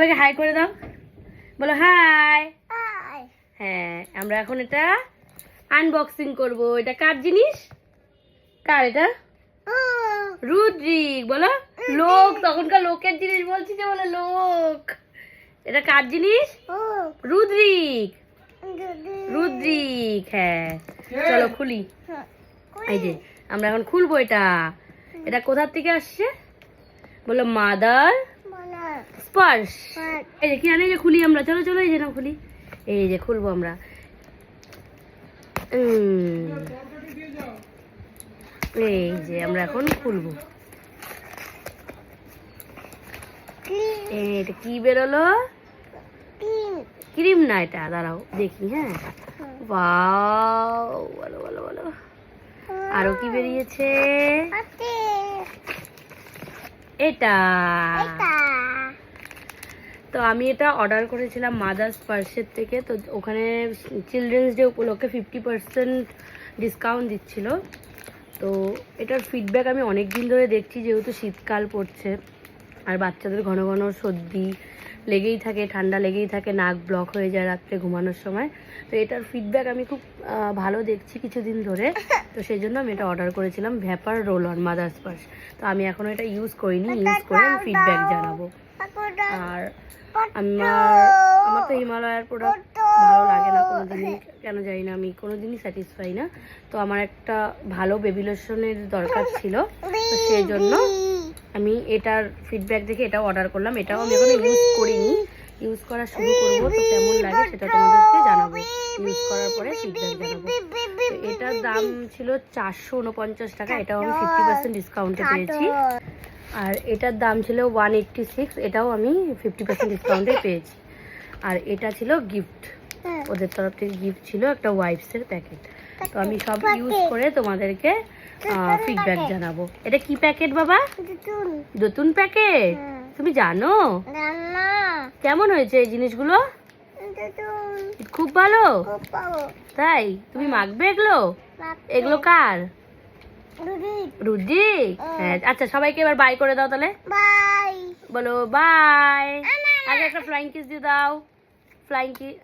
সবাইকে হাই করে দাও, বলো হাই। হ্যাঁ, আমরা এখন এটা আনবক্সিং করব। এটা কার জিনিস? কার এটা? রুদ্রিক। বলো লোক, তখনকার লোকের জিনিস বলছি যে, বলে লোক। এটা কার জিনিস? রুদ্রিক। রুদ্রিক, হ্যাঁ। চলো খুলি। এই যে আমরা এখন খুলবো এটা। এটা কোথা থেকে আসছে? বলো মাদার স্পার্শ। এই যে কি আনে, যে খুলি আমরা। চলো চলো, এই যে না খুলি। এই যে খুলবো আমরা। এই যে আমরা এখন খুলবো। এটা কি বেরোলো? ক্রিম না, এটা দাঁড়াও দেখি। হ্যাঁ, ওয়াও, বলো বলো বলো। আরো কি বেরিয়েছে? এটা। তো আমি এটা অর্ডার করেছিলাম মাদার স্পার্শের থেকে। তো ওখানে চিলড্রেন্স ডে উপলক্ষে 50% ডিসকাউন্ট দিচ্ছিল। তো এটার ফিডব্যাক আমি অনেক দিন ধরে দেখছি, যেহেতু শীতকাল পড়ছে আর বাচ্চাদের ঘন ঘন সর্দি লেগেই থাকে, ঠান্ডা লেগেই থাকে, নাক ব্লক হয়ে যায় রাত্রে ঘুমানোর সময়। তো এটার ফিডব্যাক আমি খুব ভালো দেখছি কিছুদিন ধরে। তো সেই জন্য আমি এটা অর্ডার করেছিলাম, vapour roll on mother Sparsh. তো আমি এখনও এটা ইউজ করিনি, ইউজ করে আমি ফিডব্যাক জানাবো। আর আমার তো হিমালয়ার প্রোডাক্ট ভালো লাগে না কোনোদিনই, কেন জানি না, আমি কোনোদিনই স্যাটিসফাই না। তো আমার একটা ভালো বেবি লোশনের দরকার ছিল, তো সেই জন্য আমি এটার ফিডব্যাক দেখে এটাও অর্ডার করলাম। এটাও আমি এখনো ইউজ করিনি, ইউজ করা শুরু করবো। তো কেমন লাগে সেটা তোমাদেরকে জানাবো, ইউজ করার পরে ফিডব্যাক জানাবো। তো এটার দাম ছিল 449 টাকা, এটাও আমি 50% ডিসকাউন্টে পেয়েছি। আর এটার দাম ছিল 186, এটাও আমি 50% ডিসকাউন্টে পেয়েছি। আর এটা ছিল গিফট, ওদের তরফ থেকে গিফট ছিল একটা ওয়াইপসের প্যাকেট। তো আমি সব ইউজ করে তোমাদেরকে ফিডব্যাক জানাবো। এটা কি প্যাকেট বাবা? নতুন প্যাকেট। তুমি জানো কেমন হয়েছে এই জিনিসগুলো? খুব ভালো। তাই? তুমি মাখবে এগুলো? এগুলো কার? রুদ্রিক। হ্যাঁ, আচ্ছা সবাইকে এবার বাই করে দাও তাহলে। বাই বলো, বাই। আগে একটা ফ্লাইং কিস দিয়ে দাও। Flying kiss.